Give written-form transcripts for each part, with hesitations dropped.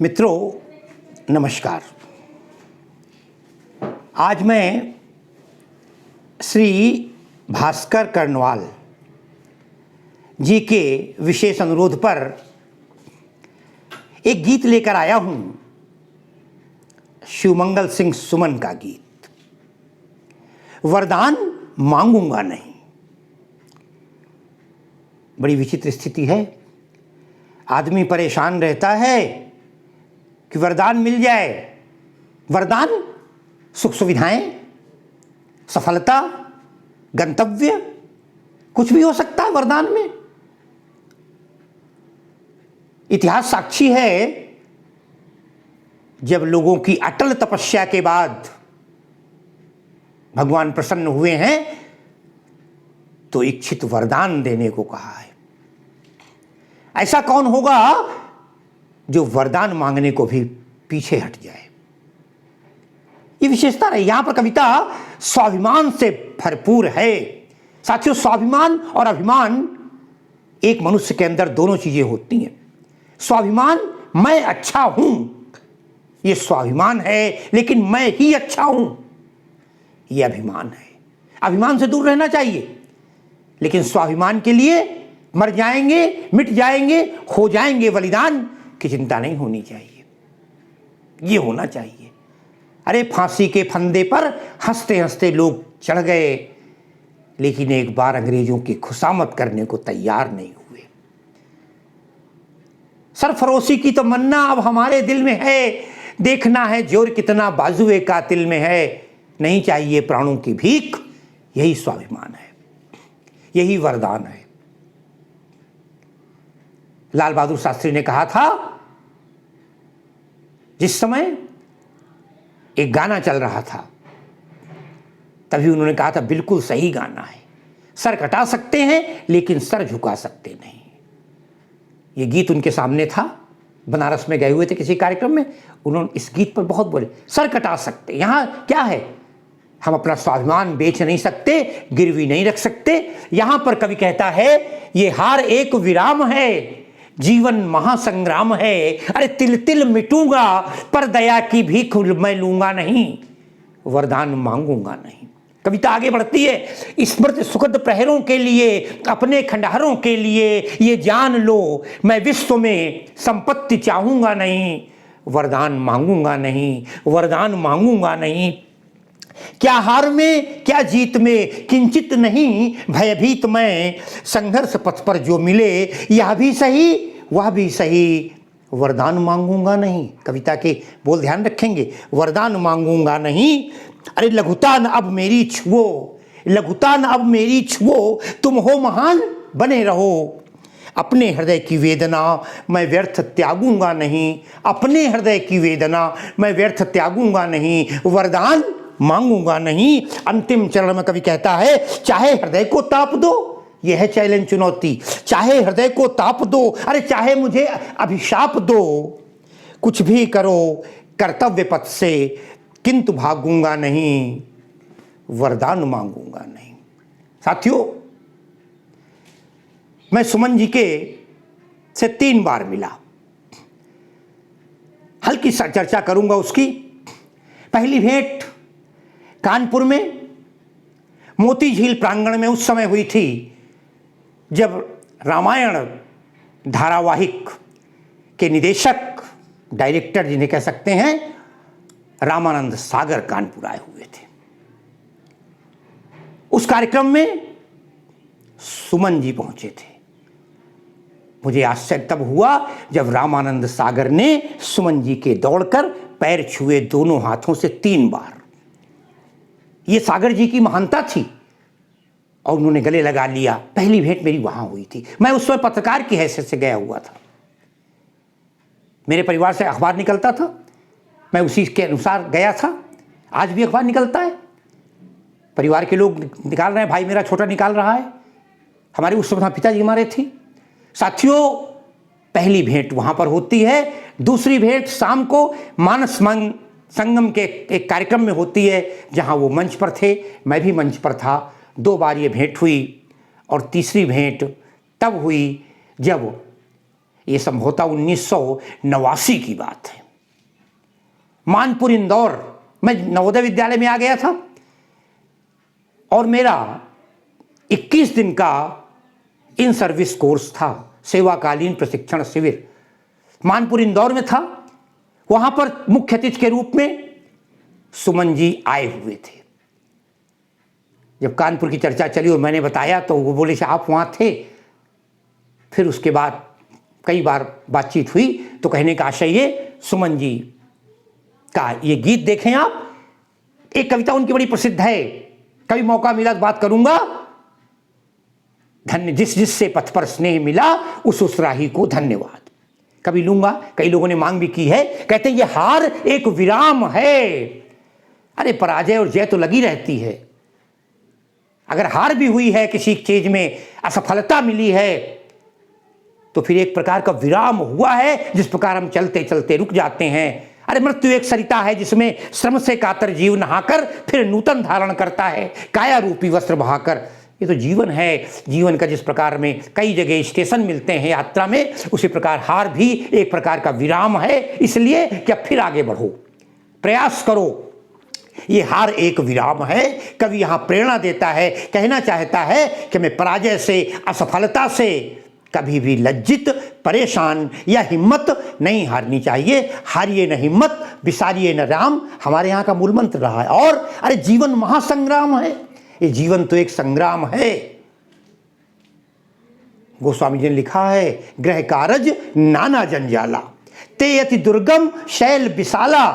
मित्रों नमस्कार। आज मैं श्री भास्कर कर्णवाल जी के विशेष अनुरोध पर एक गीत लेकर आया हूं, शिवमंगल सिंह सुमन का गीत, वरदान मांगूंगा नहीं। बड़ी विचित्र स्थिति है, आदमी परेशान रहता है कि वरदान मिल जाए। वरदान, सुख सुविधाएं, सफलता, गंतव्य, कुछ भी हो सकता है वरदान में। इतिहास साक्षी है, जब लोगों की अटल तपस्या के बाद भगवान प्रसन्न हुए हैं तो इच्छित वरदान देने को कहा है। ऐसा कौन होगा जो वरदान मांगने को भी पीछे हट जाए। ये विशेषता है। यहां पर कविता स्वाभिमान से भरपूर है। साथियों, स्वाभिमान और अभिमान एक मनुष्य के अंदर दोनों चीजें होती हैं। स्वाभिमान, मैं अच्छा हूं, ये स्वाभिमान है, लेकिन मैं ही अच्छा हूं, ये अभिमान है। अभिमान से दूर रहना चाहिए, लेकिन स्वाभिमान के लिए मर जाएंगे, मिट जाएंगे, हो जाएंगे बलिदान की चिंता नहीं होनी चाहिए। ये होना चाहिए। अरे फांसी के फंदे पर हंसते हंसते लोग चढ़ गए, लेकिन एक बार अंग्रेजों की खुशामद करने को तैयार नहीं हुए। सरफरोशी की तमन्ना अब हमारे दिल में है, देखना है जोर कितना बाजुए कातिल में है। नहीं चाहिए प्राणों की भीख, यही स्वाभिमान है, यही वरदान है। लाल बहादुर शास्त्री ने कहा था, जिस समय एक गाना चल रहा था तभी उन्होंने कहा था, बिल्कुल सही गाना है, सर कटा सकते हैं लेकिन सर झुका सकते नहीं। ये गीत उनके सामने था, बनारस में गए हुए थे किसी कार्यक्रम में, उन्होंने इस गीत पर बहुत बोले, सर कटा सकते। यहां क्या है, हम अपना स्वाभिमान बेच नहीं सकते, गिरवी नहीं रख सकते। यहां पर कवि कहता है, ये हार एक विराम है, जीवन महासंग्राम है। अरे तिल तिल मिटूंगा, पर दया की भीख मैं लूंगा नहीं, वरदान मांगूंगा नहीं। कविता आगे बढ़ती है, स्मृति सुखद प्रहरों के लिए, अपने खंडहरों के लिए ये जान लो, मैं विश्व में संपत्ति चाहूंगा नहीं, वरदान मांगूंगा नहीं, वरदान मांगूंगा नहीं। क्या हार में क्या जीत में किंचित नहीं भयभीत मैं, संघर्ष पथ पर जो मिले यह भी सही वह भी सही, वरदान मांगूंगा नहीं। कविता के बोल ध्यान रखेंगे, वरदान मांगूंगा नहीं। अरे लघुता न अब मेरी छुओ, लघुता न अब मेरी छुओ, तुम हो महान बने रहो, अपने हृदय की वेदना मैं व्यर्थ त्यागूंगा नहीं, अपने हृदय की वेदना मैं व्यर्थ त्यागूंगा नहीं, वरदान मांगूंगा नहीं। अंतिम चरण में कवि कहता है, चाहे हृदय को ताप दो, यह है चैलेंज, चुनौती, चाहे हृदय को ताप दो, अरे चाहे मुझे अभिशाप दो, कुछ भी करो कर्तव्य पथ से, किंतु भागूंगा नहीं, वरदान मांगूंगा नहीं। साथियों, मैं सुमन जी के से 3 बार मिला, हल्की सा चर्चा करूंगा उसकी। पहली भेंट कानपुर में मोती झील प्रांगण में उस समय हुई थी जब रामायण धारावाहिक के निदेशक, डायरेक्टर जिन्हें कह सकते हैं, रामानंद सागर कानपुर आए हुए थे। उस कार्यक्रम में सुमन जी पहुंचे थे। मुझे आश्चर्य तब हुआ जब रामानंद सागर ने सुमन जी के दौड़कर पैर छुए दोनों हाथों से 3 बार। ये सागर जी की महानता थी और उन्होंने गले लगा लिया। पहली भेंट मेरी वहां हुई थी। मैं उस समय पत्रकार की हैसियत से गया हुआ था, मेरे परिवार से अखबार निकलता था, मैं उसी के अनुसार गया था। आज भी अखबार निकलता है, परिवार के लोग निकाल रहे हैं, भाई मेरा छोटा निकाल रहा है, हमारे उस समय पिताजी हमारे थे। साथियों, पहली भेंट वहां पर होती है। दूसरी भेंट शाम को मानस संगम के एक कार्यक्रम में होती है, जहां वो मंच पर थे, मैं भी मंच पर था। 2 बार ये भेंट हुई और तीसरी भेंट तब हुई जब ये संभवतः 1989 की बात है। मानपुर इंदौर, मैं नवोदय विद्यालय में आ गया था और मेरा 21 दिन का इन सर्विस कोर्स था, सेवाकालीन प्रशिक्षण शिविर मानपुर इंदौर में था। वहां पर मुख्य अतिथि के रूप में सुमन जी आए हुए थे। जब कानपुर की चर्चा चली और मैंने बताया तो वो बोले आप वहां थे। फिर उसके बाद कई बार बातचीत हुई तो कहने का आशय ये, सुमन जी का ये गीत देखें आप, एक कविता उनकी बड़ी प्रसिद्ध है, कभी मौका मिला तो बात करूंगा। धन्य जिस जिससे पथ पर स्नेह मिला, उस राही को धन्यवाद। कभी लूंगा, कई लोगों ने मांग भी की है, कहते हैं ये हार एक विराम है। अरे पराजय और जय तो लगी रहती है। अगर हार भी हुई है, किसी चीज में असफलता मिली है, तो फिर एक प्रकार का विराम हुआ है, जिस प्रकार हम चलते चलते रुक जाते हैं। अरे मृत्यु एक सरिता है जिसमें श्रम से कातर जीव नहाकर फिर नूतन धारण करता है, काया रूपी वस्त्र बहाकर। ये तो जीवन है। जीवन का जिस प्रकार में कई जगह स्टेशन मिलते हैं यात्रा में, उसी प्रकार हार भी एक प्रकार का विराम है। इसलिए कि अब फिर आगे बढ़ो, प्रयास करो। ये हार एक विराम है। कवि यहाँ प्रेरणा देता है, कहना चाहता है कि मैं पराजय से, असफलता से कभी भी लज्जित, परेशान या हिम्मत नहीं हारनी चाहिए। हारिए न हिम्मत, विसारिए न राम, हमारे यहाँ का मूल मंत्र रहा है। और अरे जीवन महासंग्राम है। ये जीवन तो एक संग्राम है। गोस्वामी जी ने लिखा है, ग्रह कारज नाना जंजाला, ते अति दुर्गम शैल विशाला।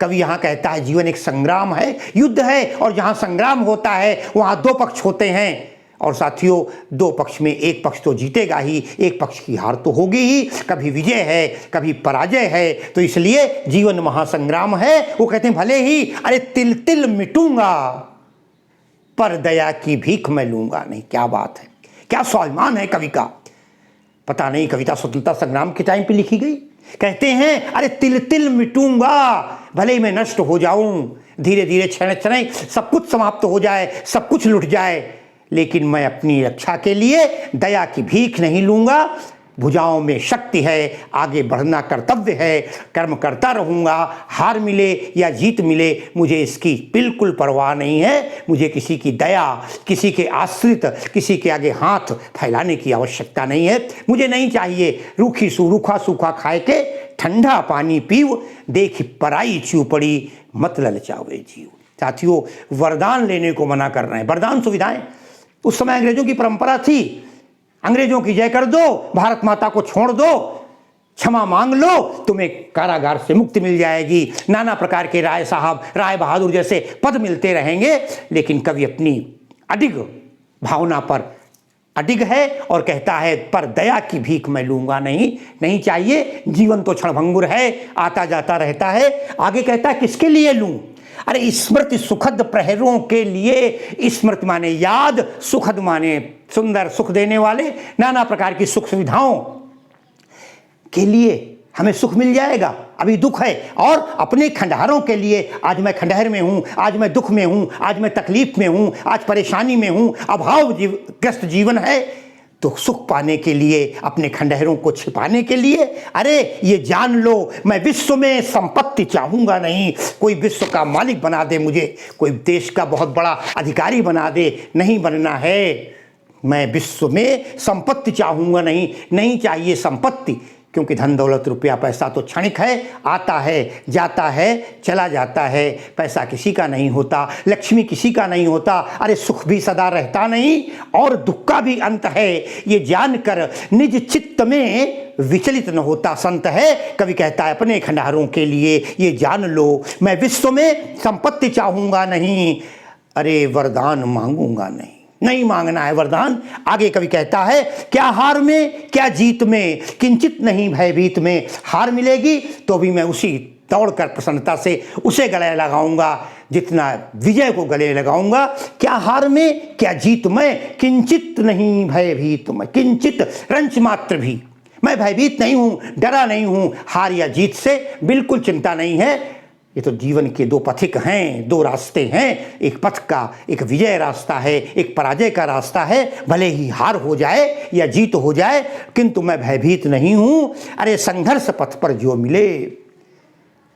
कवि यहाँ कहता है जीवन एक संग्राम है, युद्ध है, और जहाँ संग्राम होता है वहाँ दो पक्ष होते हैं। और साथियों, दो पक्ष में एक पक्ष तो जीतेगा ही, एक पक्ष की हार तो होगी ही। कभी विजय है, कभी पराजय है। तो इसलिए जीवन महासंग्राम है। वो कहते हैं भले ही अरे तिल तिल मिटूंगा, पर दया की भीख मैं लूंगा नहीं। क्या बात है, क्या स्वाभिमान है कवि का। पता नहीं कविता स्वतंत्रता संग्राम के टाइम पे लिखी गई। कहते हैं अरे तिल तिल मिटूंगा, भले ही मैं नष्ट हो जाऊं, धीरे धीरे क्षण क्षण सब कुछ समाप्त हो जाए, सब कुछ लुट जाए, लेकिन मैं अपनी रक्षा के लिए दया की भीख नहीं लूंगा। भुजाओं में शक्ति है, आगे बढ़ना कर्तव्य है, कर्म करता रहूंगा। हार मिले या जीत मिले, मुझे इसकी बिल्कुल परवाह नहीं है। मुझे किसी की दया, किसी के आश्रित, किसी के आगे हाथ फैलाने की आवश्यकता नहीं है। मुझे नहीं चाहिए रूखा सूखा खाए के ठंडा पानी पीव, देख पराई चूपड़ी मत ललचावे जीव। साथियों, वरदान लेने को मना कर रहे हैं। वरदान सुविधाएं उस समय अंग्रेजों की परंपरा थी। अंग्रेजों की जय कर दो, भारत माता को छोड़ दो, क्षमा मांग लो, तुम्हें कारागार से मुक्ति मिल जाएगी। नाना प्रकार के राय साहब, राय बहादुर जैसे पद मिलते रहेंगे। लेकिन कवि अपनी अडिग भावना पर अडिग है और कहता है पर दया की भीख मैं लूंगा नहीं, नहीं चाहिए। जीवन तो क्षणभंगुर है, आता जाता रहता है। आगे कहता है किसके लिए लूं? अरे स्मृति सुखद प्रहरों के लिए। स्मृति माने याद, सुखद माने सुंदर, सुख देने वाले। नाना प्रकार की सुख सुविधाओं के लिए हमें सुख मिल जाएगा, अभी दुख है। और अपने खंडहरों के लिए, आज मैं खंडहर में हूं, आज मैं दुख में हूं, आज मैं तकलीफ में हूं, आज परेशानी में हूं, अभाव ग्रस्त जीवन है, तो सुख पाने के लिए, अपने खंडहरों को छिपाने के लिए, अरे ये जान लो मैं विश्व में संपत्ति चाहूंगा नहीं। कोई विश्व का मालिक बना दे मुझे, कोई देश का बहुत बड़ा अधिकारी बना दे, नहीं बनना है। मैं विश्व में संपत्ति चाहूंगा नहीं, नहीं चाहिए संपत्ति। क्योंकि धन दौलत रुपया पैसा तो क्षणिक है, आता है जाता है चला जाता है। पैसा किसी का नहीं होता, लक्ष्मी किसी का नहीं होता। अरे सुख भी सदा रहता नहीं और दुख का भी अंत है, ये जानकर निज चित्त में विचलित न होता संत है। कवि कहता है अपने खंडहरों के लिए ये जान लो मैं विश्व में संपत्ति चाहूंगा नहीं, अरे वरदान मांगूंगा नहीं, नहीं मांगना है वरदान। आगे कवि कहता है क्या हार में क्या जीत में, किंचित नहीं भयभीत में। हार मिलेगी तो भी मैं उसी दौड़कर प्रसन्नता से उसे गले लगाऊंगा जितना विजय को गले लगाऊंगा। क्या हार में क्या जीत में, किंचित नहीं भयभीत में। किंचित रंच मात्र भी मैं भयभीत नहीं हूं, डरा नहीं हूं। हार या जीत से बिल्कुल चिंता नहीं है। ये तो जीवन के दो पथिक हैं, दो रास्ते हैं। एक पथ का एक विजय रास्ता है, एक पराजय का रास्ता है। भले ही हार हो जाए या जीत हो जाए, किंतु मैं भयभीत नहीं हूँ। अरे संघर्ष पथ पर जो मिले।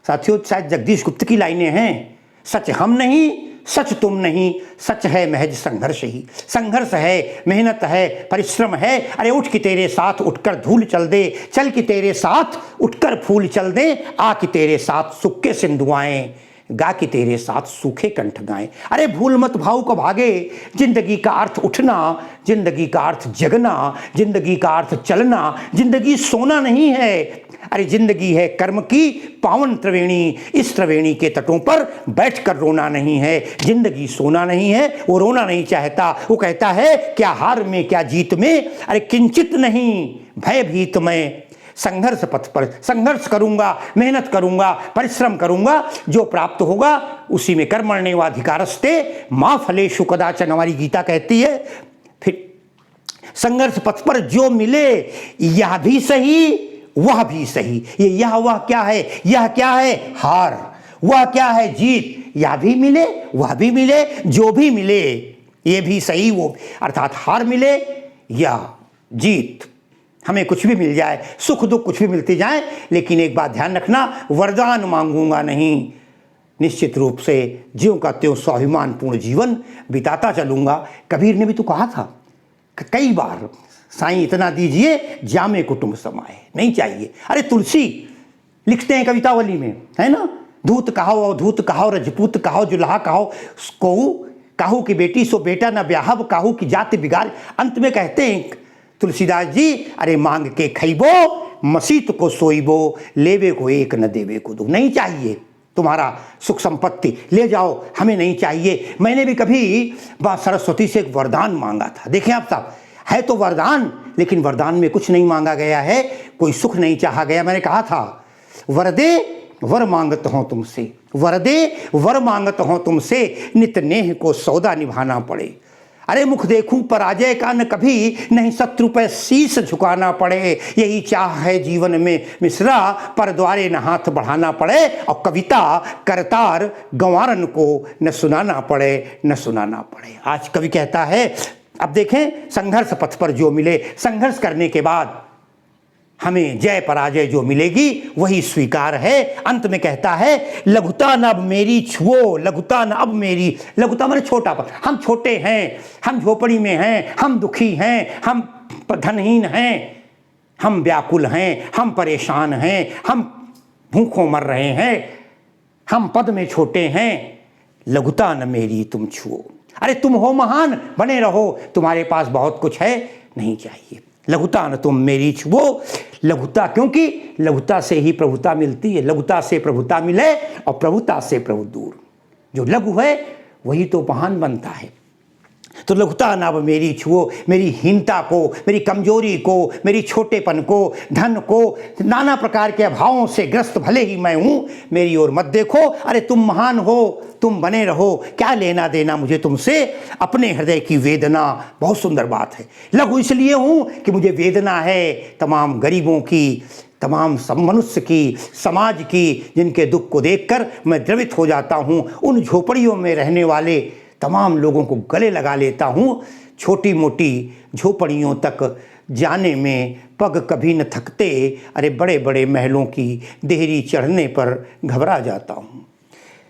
साथियों, शायद जगदीश गुप्त की लाइनें हैं, सच हम नहीं, सच तुम नहीं, सच है महज संघर्ष ही। संघर्ष है, मेहनत है, परिश्रम है। अरे उठ के तेरे साथ उठकर धूल चल दे, चल के तेरे साथ उठकर फूल चल दे, आ के तेरे साथ सुख के सिंधुआएं, गा के तेरे साथ सूखे कंठ गाएं। अरे भूल मत भाव को भागे। जिंदगी का अर्थ उठना, जिंदगी का अर्थ जगना, जिंदगी का अर्थ चलना। जिंदगी सोना नहीं है। अरे जिंदगी है कर्म की पावन त्रिवेणी। इस त्रिवेणी के तटों पर बैठकर रोना नहीं है। जिंदगी सोना नहीं है, वो रोना नहीं चाहता। वो कहता है क्या हार में क्या जीत में, अरे किंचित नहीं भयभीत मैं। संघर्ष पथ पर संघर्ष करूंगा, मेहनत करूंगा, परिश्रम करूंगा, जो प्राप्त होगा उसी में कर्मण्येवाधिकारस्ते मां फलेषु कदाचन, हमारी गीता कहती है। फिर संघर्ष पथ पर जो मिले, यह भी सही वह भी सही। ये यह वह क्या है? यह क्या है? हार। वह क्या है? जीत। यह भी मिले वह भी मिले, जो भी मिले ये भी सही वो, अर्थात हार मिले या जीत, हमें कुछ भी मिल जाए, सुख दुख कुछ भी मिलती जाए, लेकिन एक बात ध्यान रखना, वरदान मांगूंगा नहीं। निश्चित रूप से ज्यों का त्यों स्वाभिमानपूर्ण जीवन बिताता चलूंगा। कबीर ने भी तो कहा था कई बार, साईं इतना दीजिए जामे कुटुंब समाए, नहीं चाहिए। अरे तुलसी लिखते हैं कवितावली में, है ना, धूत कहाओ अवधूत कहाओ, रजपूत कहाओ, जुल्हा कहाओ, कहू काहू की बेटी सो बेटा न ब्याहब, काहू की जाति बिगाड़। अंत में कहते हैं तुलसीदास जी, अरे मांग के खइबो मसीत को सोइबो, लेवे को एक न देवे को दो। नहीं चाहिए तुम्हारा सुख संपत्ति, ले जाओ, हमें नहीं चाहिए। मैंने भी कभी मां सरस्वती से एक वरदान मांगा था। देखें आप साहब, है तो वरदान, लेकिन वरदान में कुछ नहीं मांगा गया है, कोई सुख नहीं चाहा गया। मैंने कहा था वरदे वर मांगत हो तुमसे, वरदे वर मांगत हो तुमसे, नित नेह को सौदा निभाना पड़े। अरे मुख देखूं पराजय का न कभी, नहीं शत्रु पे शीश झुकाना पड़े। यही चाह है जीवन में मिश्रा, पर द्वारे न हाथ बढ़ाना पड़े। और कविता करतार गंवारन को न सुनाना पड़े, न सुनाना पड़े। आज कवि कहता है, अब देखें, संघर्ष पथ पर जो मिले, संघर्ष करने के बाद हमें जय पराजय जो मिलेगी वही स्वीकार है। अंत में कहता है, लघुता न अब मेरी छुओ, लघुता न अब मेरी। लघुता माने छोटापन, हम छोटे हैं, हम झोपड़ी में हैं, हम दुखी हैं, हम धनहीन हैं, हम व्याकुल हैं, हम परेशान हैं, हम भूखों मर रहे हैं, हम पद में छोटे हैं। लघुता न मेरी तुम छुओ। अरे तुम हो महान, बने रहो, तुम्हारे पास बहुत कुछ है, नहीं चाहिए। लघुता न तुम मेरी छुओ। लघुता, क्योंकि लघुता से ही प्रभुता मिलती है। लघुता से प्रभुता मिले और प्रभुता से प्रभु दूर। जो लघु है वही तो महान बनता है। तो लघुता न अब मेरी छुओ, मेरी हीनता को, मेरी कमजोरी को, मेरी छोटेपन को, धन को, नाना प्रकार के अभावों से ग्रस्त भले ही मैं हूँ, मेरी ओर मत देखो। अरे तुम महान हो, तुम बने रहो, क्या लेना देना मुझे तुमसे। अपने हृदय की वेदना, बहुत सुंदर बात है। लघु इसलिए हूँ कि मुझे वेदना है तमाम गरीबों की, तमाम मनुष्य की, समाज की, जिनके दुख को देखकर मैं द्रवित हो जाता हूँ। उन झोपड़ियों में रहने वाले तमाम लोगों को गले लगा लेता हूँ। छोटी मोटी झोपड़ियों तक जाने में पग कभी न थकते, अरे बड़े बड़े महलों की देहरी चढ़ने पर घबरा जाता हूँ।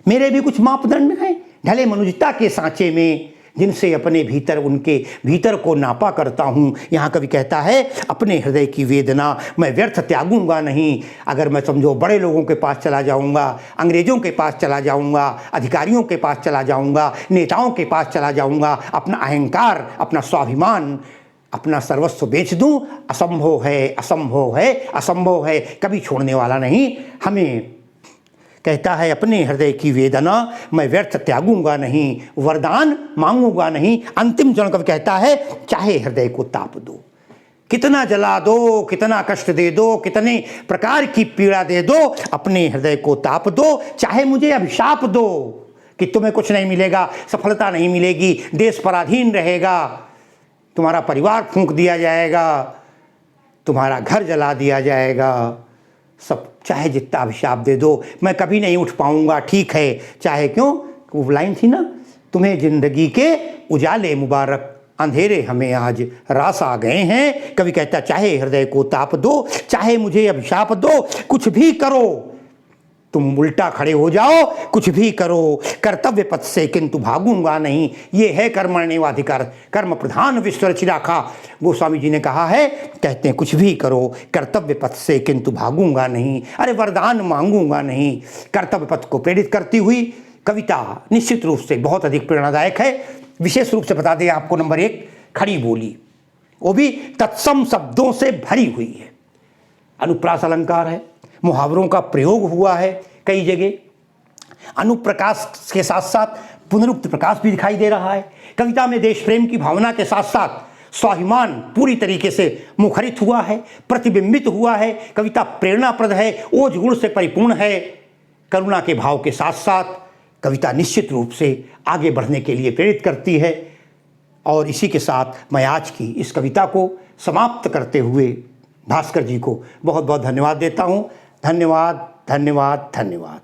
मेरे भी कुछ मापदंड हैं, ढले मनुजता के सांचे में, जिनसे अपने भीतर, उनके भीतर को नापा करता हूँ। यहाँ कवि कहता है, अपने हृदय की वेदना मैं व्यर्थ त्यागूंगा नहीं। अगर मैं समझो बड़े लोगों के पास चला जाऊँगा, अंग्रेज़ों के पास चला जाऊँगा, अधिकारियों के पास चला जाऊँगा, नेताओं के पास चला जाऊँगा, अपना अहंकार, अपना स्वाभिमान, अपना सर्वस्व बेच दूँ, असंभव है, असंभव है, असंभव है, कभी छोड़ने वाला नहीं। हमें कहता है, अपने हृदय की वेदना मैं व्यर्थ त्यागूंगा नहीं, वरदान मांगूंगा नहीं। अंतिम चरण कवि कहता है, चाहे हृदय को ताप दो, कितना जला दो, कितना कष्ट दे दो, कितने प्रकार की पीड़ा दे दो, अपने हृदय को ताप दो। चाहे मुझे अभिशाप दो कि तुम्हें कुछ नहीं मिलेगा, सफलता नहीं मिलेगी, देश पराधीन रहेगा, तुम्हारा परिवार फूंक दिया जाएगा, तुम्हारा घर जला दिया जाएगा, सब चाहे जितना अभिशाप दे दो, मैं कभी नहीं उठ पाऊंगा, ठीक है, चाहे क्यों, वो लाइन थी ना, तुम्हें जिंदगी के उजाले मुबारक, अंधेरे हमें आज रास आ गए हैं। कवि कहता चाहे हृदय को ताप दो, चाहे मुझे अभिशाप दो, कुछ भी करो, तुम उल्टा खड़े हो जाओ, कुछ भी करो, कर्तव्य पथ से किंतु भागूंगा नहीं। ये है कर्मण्येवाधिकार, कर्म प्रधान विश्व रचिराखा। गोस्वामी जी ने कहा है, कहते हैं कुछ भी करो, कर्तव्य पथ से किंतु भागूंगा नहीं। अरे वरदान मांगूंगा नहीं। कर्तव्य पथ को प्रेरित करती हुई कविता निश्चित रूप से बहुत अधिक प्रेरणादायक है। विशेष रूप से बता दें आपको, नंबर 1 खड़ी बोली, वो भी तत्सम शब्दों से भरी हुई है। अनुप्रास अलंकार है, मुहावरों का प्रयोग हुआ है कई जगह, अनुप्रकाश के साथ साथ पुनरुक्त प्रकाश भी दिखाई दे रहा है। कविता में देश प्रेम की भावना के साथ साथ स्वाभिमान पूरी तरीके से मुखरित हुआ है, प्रतिबिंबित हुआ है। कविता प्रेरणाप्रद है, ओज गुण से परिपूर्ण है। करुणा के भाव के साथ साथ कविता निश्चित रूप से आगे बढ़ने के लिए प्रेरित करती है। और इसी के साथ मैं आज की इस कविता को समाप्त करते हुए भास्कर जी को बहुत बहुत धन्यवाद देता हूँ। धन्यवाद, धन्यवाद, धन्यवाद।